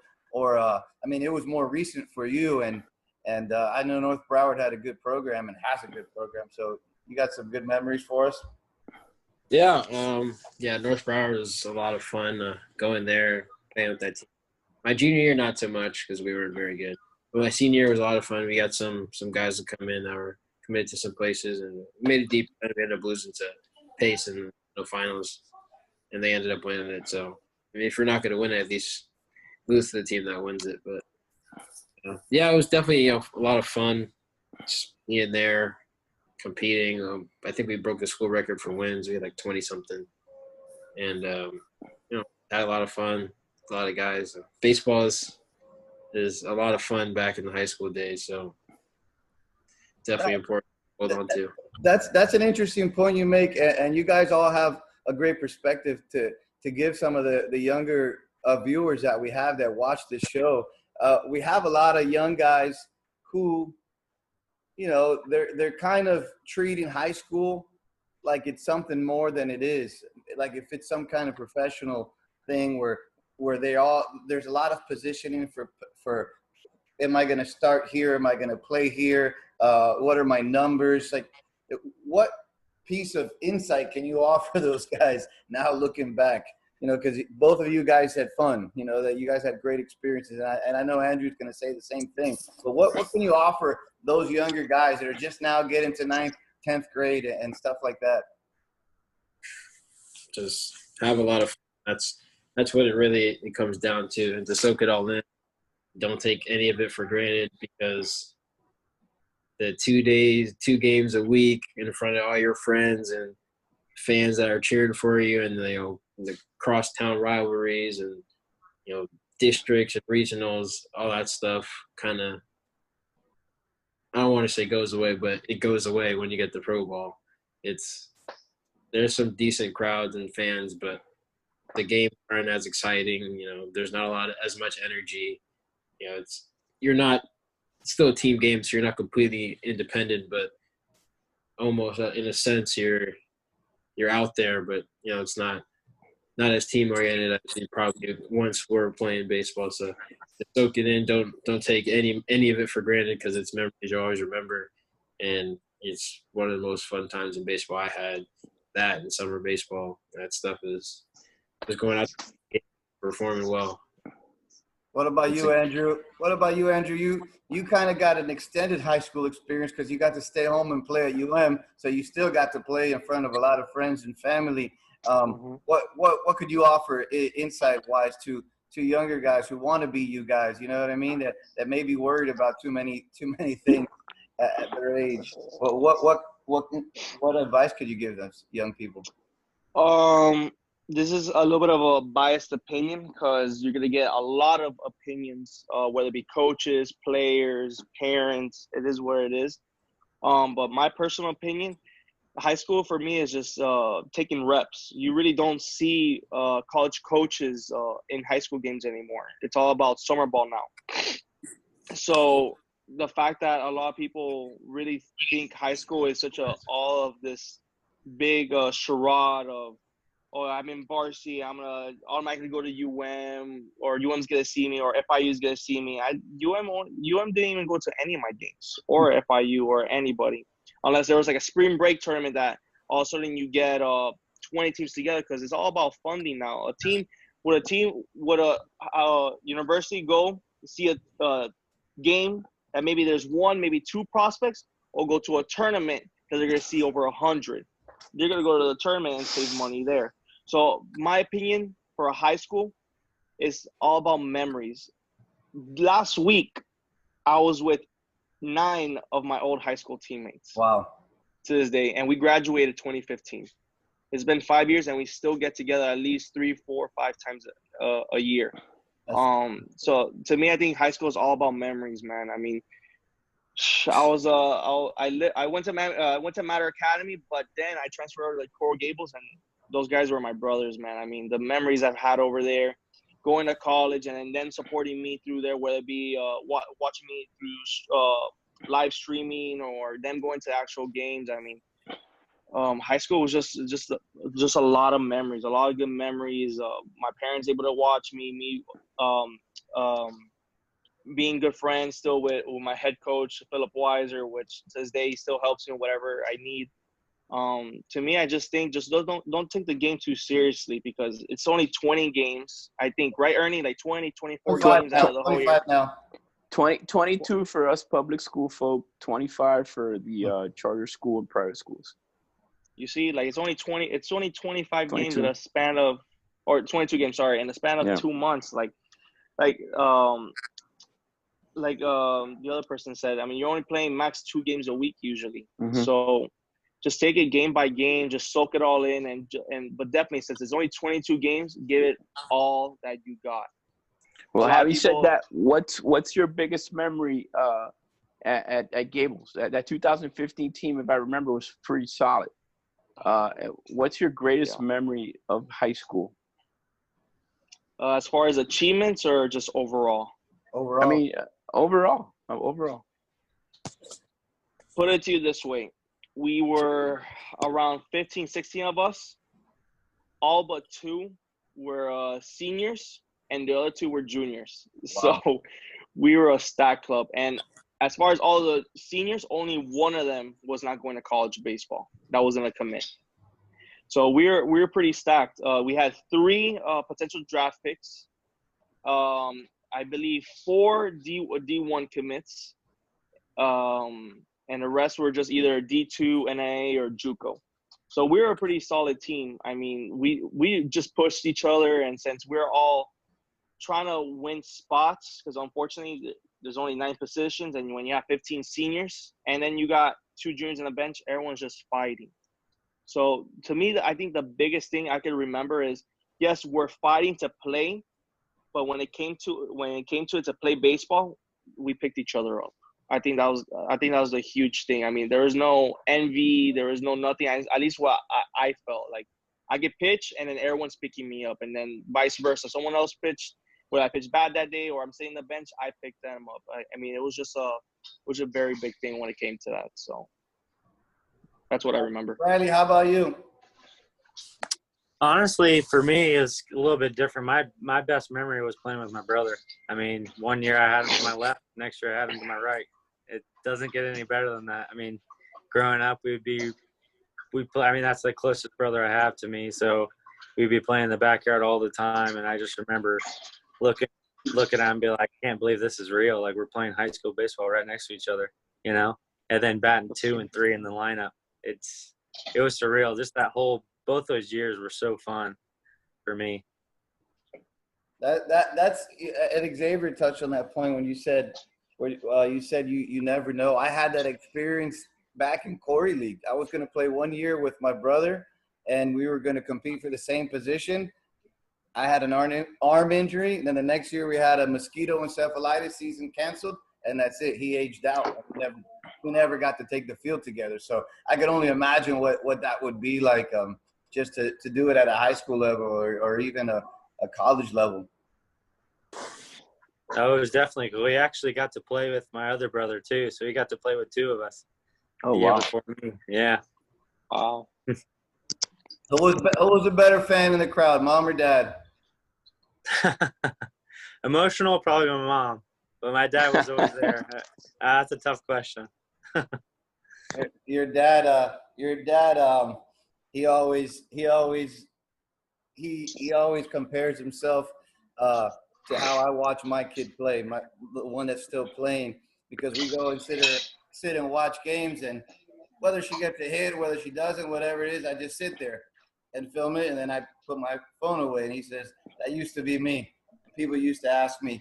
I mean, it was more recent for you, and I know North Broward had a good program and has a good program. So you got some good memories for us? Yeah. North Broward was a lot of fun going there, playing with that team. My junior year, not so much because we weren't very good. But my senior year was a lot of fun. We got some guys to come in that were committed to some places, and we made it deep. And we ended up losing to Pace in the finals, and they ended up winning it. So, I mean, if you're not going to win it, at least lose to the team that wins it. But it was definitely a lot of fun just being there, competing. I think we broke the school record for wins. We had like 20 something, and had a lot of fun. A lot of guys. Baseball is a lot of fun back in the high school days. So definitely important to hold on to. That's an interesting point you make, and you guys all have a great perspective to give some of the younger viewers that we have that watch this show. We have a lot of young guys who, they're kind of treating high school like it's something more than it is. Like if it's some kind of professional thing where there's a lot of positioning for am I going to start here? Am I going to play here? What are my numbers? Like, what piece of insight can you offer those guys now looking back? Because both of you guys had fun, that you guys had great experiences. And I know Andrew's going to say the same thing. But what can you offer those younger guys that are just now getting to 9th, 10th grade and stuff like that? Just have a lot of fun. That's what it comes down to. And to soak it all in, don't take any of it for granted, because the 2 games a week in front of all your friends and fans that are cheering for you, and the crosstown rivalries and, districts and regionals, all that stuff kind of, I don't want to say goes away, but it goes away when you get the pro ball. There's some decent crowds and fans, but the games aren't as exciting. There's not as much energy. You're not still a team game, so you're not completely independent, but almost in a sense you're out there, but it's not as team oriented as you probably once were playing baseball. So to soak it in, don't take any of it for granted, because it's memories you always remember, and it's one of the most fun times in baseball I had. That and summer baseball, that stuff is going out, performing well. What about you, Andrew? You kind of got an extended high school experience because you got to stay home and play at UM, so you still got to play in front of a lot of friends and family. What could you offer insight-wise to younger guys who want to be you guys? You know what I mean? That may be worried about too many things at their age. What advice could you give those young people? This is a little bit of a biased opinion because you're going to get a lot of opinions, whether it be coaches, players, parents. It is what it is. But my personal opinion, high school for me is just taking reps. You really don't see college coaches in high school games anymore. It's all about summer ball now. So the fact that a lot of people really think high school is all of this big charade of, oh, I'm in varsity, I'm going to automatically go to UM, or UM's going to see me, or FIU's going to see me. UM didn't even go to any of my games, or FIU, or anybody, unless there was like a spring break tournament that all of a sudden you get 20 teams together, because it's all about funding now. Would a university go see a game that maybe there's one, maybe two prospects, or go to a tournament because they're going to see over 100? They're going to go to the tournament and save money there. So my opinion for a high school is all about memories. Last week, I was with 9 of my old high school teammates. Wow. To this day, and we graduated 2015. It's been 5 years, and we still get together at least 3, 4, 5 times a year. So to me, I think high school is all about memories, man. I mean, I went to Matter Academy, but then I transferred over to Coral Gables, and those guys were my brothers, man. I mean, the memories I've had over there, going to college, and then supporting me through there, whether it be watching me through live streaming or them going to actual games. I mean, high school was just a lot of memories, a lot of good memories. My parents able to watch me being good friends still with my head coach, Philip Weiser, which to this day he still helps me whatever I need. To me, I just think don't take the game too seriously, because it's only 20 games. I think, right, Ernie? Like 20, 24 games out of the whole year. Now. 22 for us public school folk, 25 for the charter school and private schools. You see, like it's only 25 22. games in a span of, or 22 games, sorry, in the span of 2 months. Like the other person said, I mean, you're only playing max 2 games a week usually. Mm-hmm. So just take it game by game, just soak it all in, but definitely, since it's only 22 games, give it all that you got. Well, having said that, what's your biggest memory at Gables? That 2015 team, if I remember, was pretty solid. What's your greatest memory of high school? As far as achievements, or just overall? Overall. I mean, overall. Put it to you this way. We were around 15, 16 of us. All but 2 were seniors, and the other 2 were juniors. Wow. So we were a stacked club. And as far as all the seniors, only one of them was not going to college baseball. That wasn't a commit. So we were pretty stacked. We had 3 potential draft picks. I believe 4 D1 commits. And the rest were just either D2, NA, or JUCO. So we were a pretty solid team. I mean, we just pushed each other, and since we're all trying to win spots, because unfortunately there's only 9 positions, and when you have 15 seniors, and then you got 2 juniors on the bench, everyone's just fighting. So to me, I think the biggest thing I can remember is yes, we're fighting to play, but when it came to it to play baseball, we picked each other up. I think that was the huge thing. I mean, there was no envy, there was no nothing. At least what I felt like. I get pitched, and then everyone's picking me up, and then vice versa. Someone else pitched, whether I pitched bad that day or I'm sitting on the bench, I picked them up. I mean, it was a very big thing when it came to that. So that's what I remember. Riley, how about you? Honestly, for me, it's a little bit different. My best memory was playing with my brother. I mean, one year I had him to my left, next year I had him to my right. It doesn't get any better than that. I mean, growing up, we'd play. I mean, that's the closest brother I have to me. So we'd be playing in the backyard all the time, and I just remember looking at him and be like, I can't believe this is real. Like, we're playing high school baseball right next to each other, you know? And then batting 2 and 3 in the lineup. It was surreal. Just both those years were so fun for me. That's and Xavier touched on that point when you said you never know. I had that experience back in Corey League. I was going to play 1 year with my brother, and we were going to compete for the same position. I had an arm injury. And then the next year we had a mosquito encephalitis, season canceled, and that's it. He aged out. We never got to take the field together. So I could only imagine what that would be like just to do it at a high school level or even a college level. Oh, it was definitely cool. We actually got to play with my other brother too. So he got to play with 2 of us. Oh, year wow. before me. Yeah. Wow. Who was a better fan in the crowd, mom or dad? Emotional, probably my mom. But my dad was always there. That's a tough question. Your dad, he always compares himself to how I watch my kid play, the one that's still playing, because we go and sit and watch games, and whether she gets a hit, whether she doesn't, whatever it is, I just sit there and film it, and then I put my phone away. And he says, that used to be me. People used to ask him,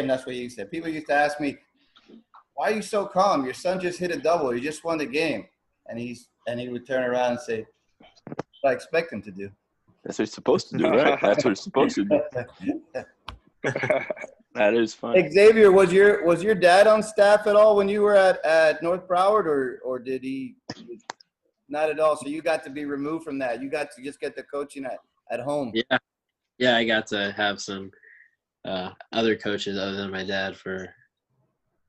that's what he said. People used to ask me, why are you so calm? Your son just hit a double. You just won the game. And he would turn around and say, what I expect him to do. That's what it's supposed to do, right? That's what it's supposed to do. That is fun. Xavier, was your dad on staff at all when you were at North Broward, or did he? Not at all. So you got to be removed from that. You got to just get the coaching at home. Yeah, I got to have some other coaches other than my dad for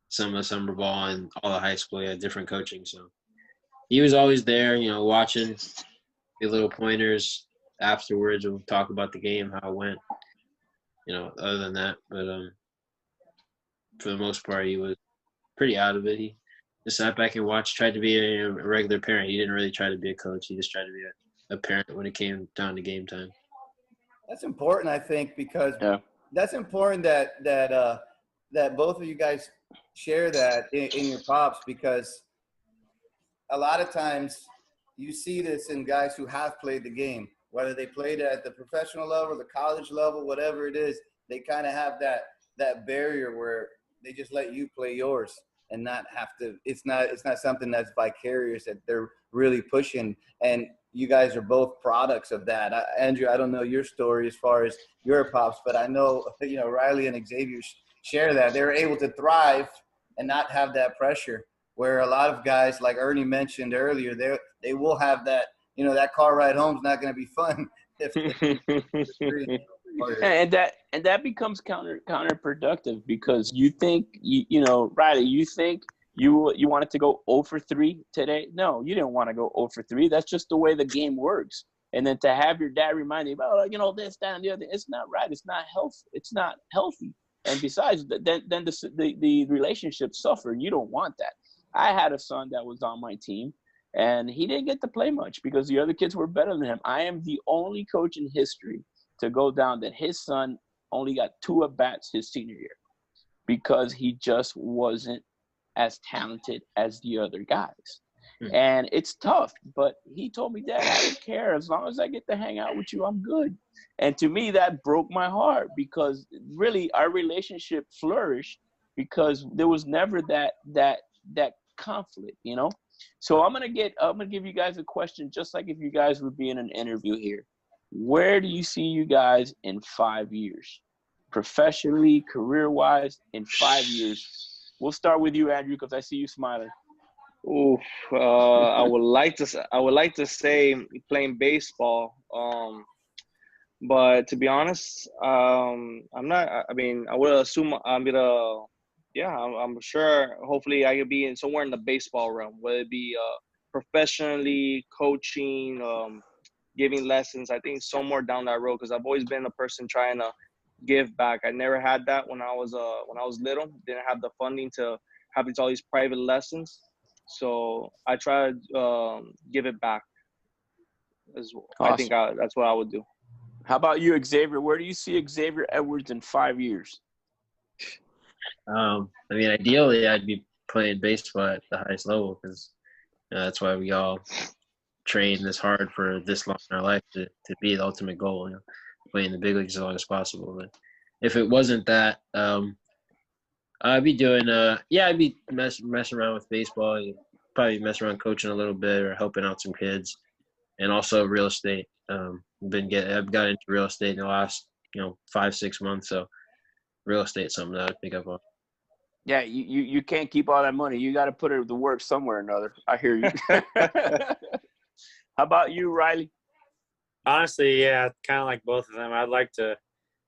some of summer ball and all the high school. He had different coaching, so he was always there, watching the little pointers. Afterwards, we'll talk about the game, how it went. Other than that, but for the most part, he was pretty out of it. He just sat back and watched, tried to be a regular parent. He didn't really try to be a coach. He just tried to be a parent when it came down to game time. That's important, I think, because that's important that both of you guys share that in your pops, because a lot of times you see this in guys who have played the game, whether they played at the professional level, the college level, whatever it is. They kind of have that barrier where they just let you play yours and not have to. It's not something that's vicarious that they're really pushing. And you guys are both products of that. Andrew, I don't know your story as far as your pops, but I know Riley and Xavier share that. They're able to thrive and not have that pressure, where a lot of guys, like Ernie mentioned earlier, they will have that. That car ride home is not going to be fun. And that becomes counterproductive, because you think Riley, you think you wanted to go 0 for 3 today. No, you didn't want to go 0 for 3. That's just the way the game works. And then to have your dad remind you about this, that, and the other, it's not right. It's not healthy. It's not healthy. And besides, then the relationship suffer. You don't want that. I had a son that was on my team, and he didn't get to play much because the other kids were better than him. I am the only coach in history to go down that his son only got 2 at-bats his senior year, because he just wasn't as talented as the other guys. And it's tough, but he told me, Dad, I don't care. As long as I get to hang out with you, I'm good. And to me, that broke my heart, because really our relationship flourished because there was never that conflict, So I'm gonna give you guys a question, just like if you guys would be in an interview here. where do you see you guys in 5 years? Professionally, career-wise, in 5 years. We'll start with you, Andrew, because I see you smiling. Oof, I would like to say playing baseball. But to be honest, I'm not. I mean, I would assume I'm gonna. Yeah, I'm sure. Hopefully, I could be in somewhere in the baseball realm, whether it be professionally coaching, giving lessons. I think somewhere down that road, because I've always been a person trying to give back. I never had that when I was little. Didn't have the funding to have all these private lessons, so I try to give it back. Awesome. I think that's what I would do. How about you, Xavier? Where do you see Xavier Edwards in 5 years? I mean, ideally, I'd be playing baseball at the highest level because that's why we all train this hard for this long in our life to be the ultimate goal, playing the big leagues as long as possible. But if it wasn't that, I'd be doing I'd be messing around with baseball. Probably mess around coaching a little bit or helping out some kids, and also real estate. I've got into real estate in the last 5-6 months, so real estate is something that I pick up on. Yeah, you can't keep all that money. You got to put it to work somewhere or another. I hear you. How about you, Riley? Honestly, yeah, kind of like both of them. I'd like to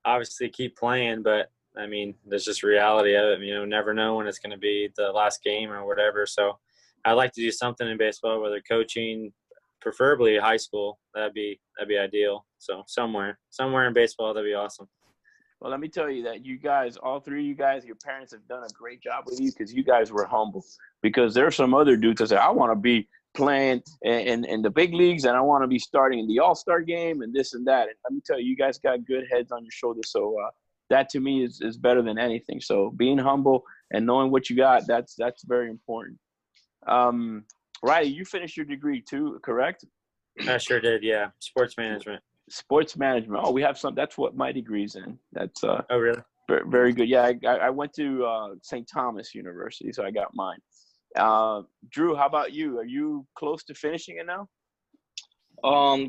obviously keep playing, but I mean, there's just reality of it. Never know when it's going to be the last game or whatever. So I'd like to do something in baseball, whether coaching, preferably high school. That'd be ideal. So somewhere in baseball, that'd be awesome. Well, let me tell you that you guys, all three of you guys, your parents have done a great job with you because you guys were humble. Because there are some other dudes that say, I want to be playing in the big leagues and I want to be starting in the all-star game and this and that. And let me tell you, you guys got good heads on your shoulders. So that to me is better than anything. So being humble and knowing what you got, that's very important. Riley, you finished your degree too, correct? I sure did, yeah. Sports management. Sports management. Oh, we have some. That's what my degree's in. That's oh, really? Very good. Yeah, I went to St. Thomas University, so I got mine. Drew, how about you? Are you close to finishing it now?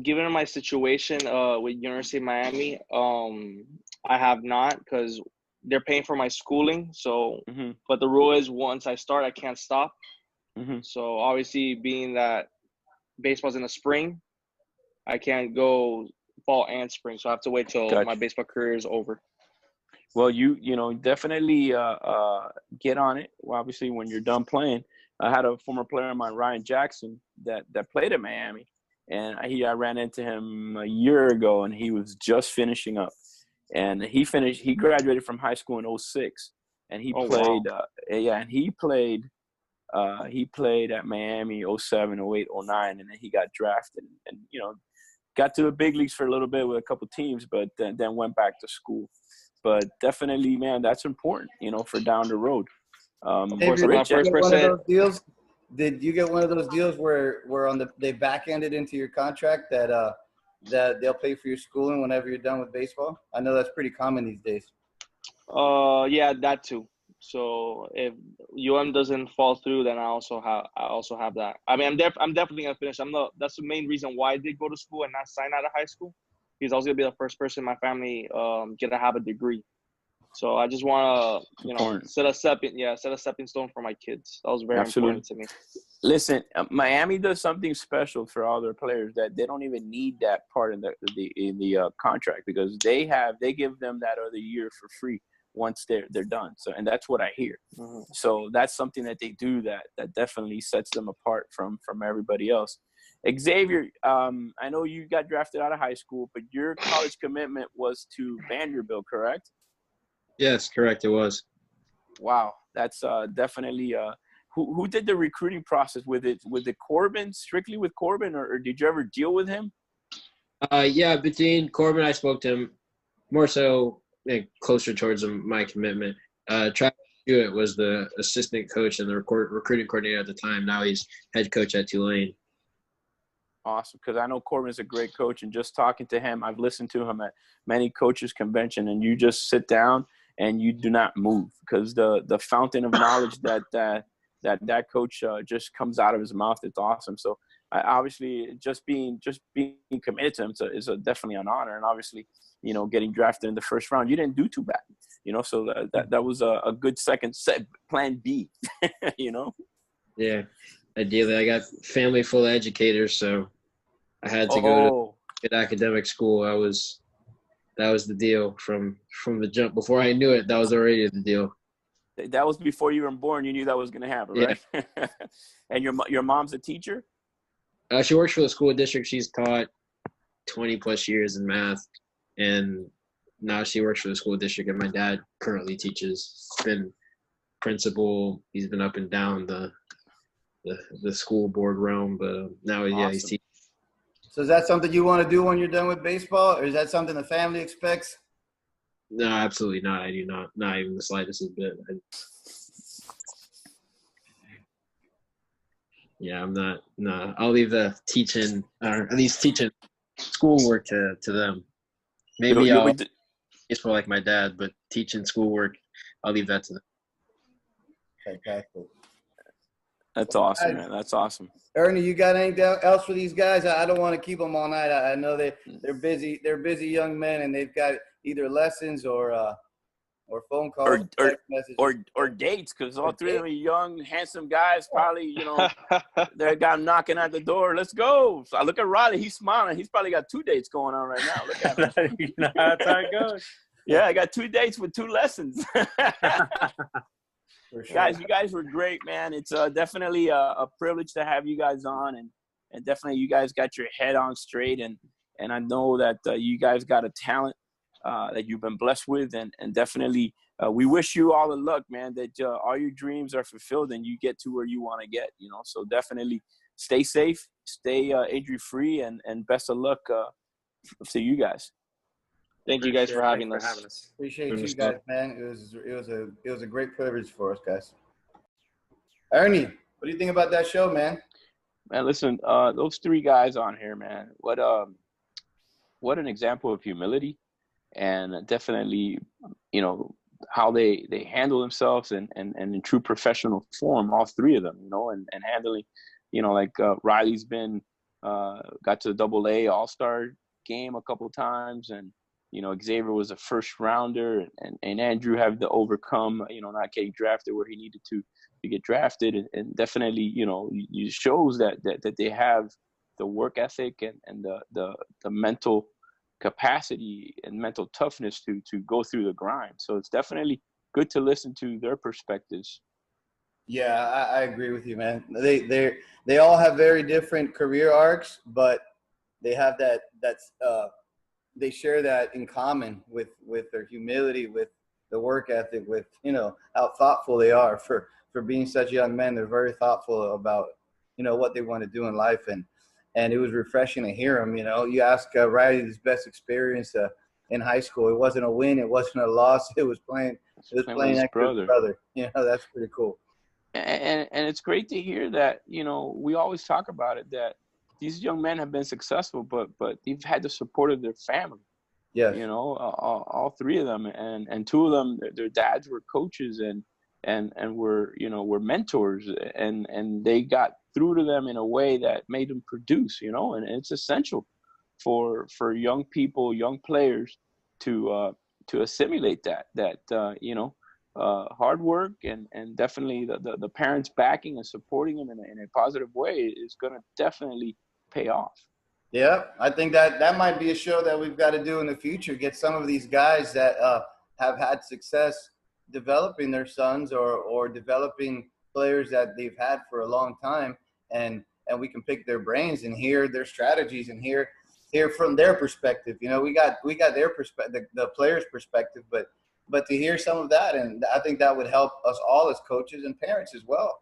Given my situation with University of Miami, I have not because they're paying for my schooling. So, but the rule is once I start, I can't stop. So obviously, being that baseball's in the spring, I can't go fall and spring. So I have to wait till my baseball career is over. Well, you definitely get on it. Well, obviously, when you're done playing, I had a former player of mine, Ryan Jackson, that played at Miami, and I ran into him a year ago, and he was just finishing up, and he graduated from high school in 2006, and he played. Wow. And he played at Miami 2007, 2008, 2009, and then he got drafted, and got to the big leagues for a little bit with a couple teams, but then went back to school. But definitely, man, that's important, for down the road. Did you get one of those deals where they back-ended into your contract that they'll pay for your schooling whenever you're done with baseball? I know that's pretty common these days. Yeah, that too. So if doesn't fall through, then I also have that. I mean, I'm definitely gonna finish. That's the main reason why I did go to school and not sign out of high school, because I was gonna be the first person in my family get to have a degree. So I just want to set a stepping stone for my kids. That was very important to me. Listen, Miami does something special for all their players that they don't even need that part in the contract, because they give them that other year for free once they're done. So, and that's what I hear. So that's something that they do that definitely sets them apart from everybody else. Xavier, I know you got drafted out of high school, but your college commitment was to Vanderbilt, correct? Yes, correct. It was. Wow, that's definitely. Who did the recruiting process with it? Was it Corbin, strictly with Corbin, or did you ever deal with him? Yeah, between Corbin, I spoke to him more so closer towards my commitment. Travis Hewitt was the assistant coach and the recruiting coordinator at the time. Now he's head coach at Tulane. Awesome, because I know Corbin's a great coach, and just talking to him, I've listened to him at many coaches' convention, and you just sit down and you do not move, because the fountain of knowledge that coach just comes out of his mouth. It's awesome. So obviously just being committed to him is definitely an honor. And obviously, getting drafted in the first round, you didn't do too bad, so that was a good second set, plan B. Yeah, ideally, I got family full of educators, so I had to go to good academic school. That was the deal from the jump. Before I knew it, that was already the deal. That was before you were born. You knew that was going to happen, right? Yeah. And your mom's a teacher? She works for the school district. She's taught 20 plus years in math, and now she works for the school district. And my dad currently teaches. He's been principal. He's been up and down the school board realm, but now Awesome. He's teaching. So is that something you want to do when you're done with baseball, or is that something the family expects? No, absolutely not. I do not even the slightest bit. I'm not. No, I'll leave the teaching, or at least teaching schoolwork to them. Maybe it's more like my dad, but teaching schoolwork, I'll leave that to them. Fantastic. That's awesome, man. That's awesome. Ernie, you got anything else for these guys? I don't want to keep them all night. I know they're busy. They're busy young men, and they've got either lessons or phone calls, text messages, or dates. Because all three of them are young, handsome guys. Probably, they got knocking at the door. Let's go. So I look at Rodney. He's smiling. He's probably got 2 dates going on right now. Look at him. That's how it goes. Yeah, I got 2 dates with 2 lessons. For sure. Guys, you guys were great, man. It's definitely a privilege to have you guys on, and definitely you guys got your head on straight, and I know that you guys got a talent that you've been blessed with, and definitely we wish you all the luck, man, that all your dreams are fulfilled and you get to where you want to get, so definitely stay safe, stay injury free, and best of luck to you guys. Thank you guys for having us. Appreciate you guys, man. It was a great privilege for us, guys. Ernie, what do you think about that show, man? Man, listen, those 3 guys on here, man, what an example of humility, and definitely, how they handle themselves and in true professional form, all 3 of them, and handling, like Riley's been got to the AA All-Star game a couple of times, and Xavier was a first rounder, and Andrew had to overcome, not getting drafted where he needed to get drafted. And definitely, you shows that they have the work ethic and the mental capacity and mental toughness to go through the grind. So it's definitely good to listen to their perspectives. Yeah, I agree with you, man. They all have very different career arcs, but they have that's they share that in common with their humility, with the work ethic, with how thoughtful they are for being such young men. They're very thoughtful about what they want to do in life, and it was refreshing to hear them. You ask Riley his best experience in high school. It wasn't a win, it wasn't a loss. It was playing with his brother. That's pretty cool. And it's great to hear that. We always talk about it, that these young men have been successful, but they've had the support of their family. Yeah. All 3 of them, and 2 of them, their dads were coaches and were mentors, and they got through to them in a way that made them produce. And it's essential for young people, young players to assimilate that hard work and definitely the parents backing and supporting them in a positive way is going to definitely pay off. Yeah, I think that might be a show that we've got to do in the future. Get some of these guys that have had success developing their sons or developing players that they've had for a long time, and we can pick their brains and hear their strategies and hear from their perspective. We got their perspective, the players' perspective, but to hear some of that, and I think that would help us all as coaches and parents as well.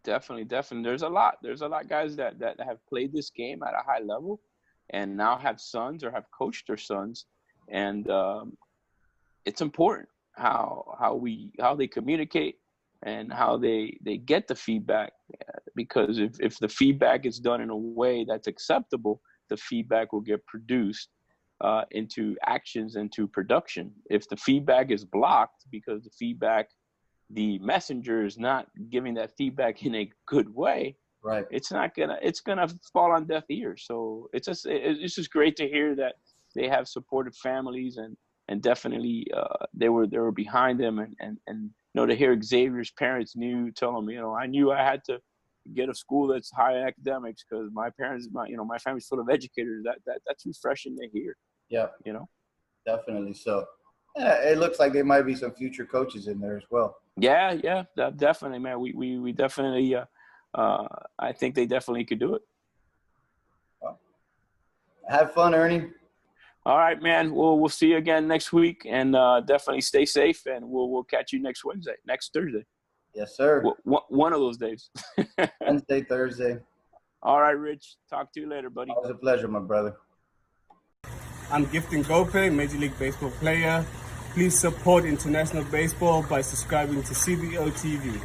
Definitely. There's a lot guys that have played this game at a high level and now have sons or have coached their sons. And it's important how they communicate and how they get the feedback, because if the feedback is done in a way that's acceptable, the feedback will get produced into actions, into production. If the feedback is blocked because the messenger is not giving that feedback in a good way, Right. it's gonna fall on deaf ears. So it's just great to hear that they have supportive families, and definitely they were behind them, and to hear Xavier's parents tell him, I knew I had to get a school that's high academics because my family's full of educators. That's refreshing to hear. Yeah. You know. Definitely. So it looks like there might be some future coaches in there as well. Yeah, definitely, man. We definitely. I think they definitely could do it. Well, have fun, Ernie. All right, man. We'll see you again next week, and definitely stay safe. And we'll catch you next Thursday. Yes, sir. One of those days. Wednesday, Thursday. All right, Rich. Talk to you later, buddy. Always a pleasure, my brother. I'm Gifting Gope, Major League Baseball player. Please support international baseball by subscribing to CBO TV.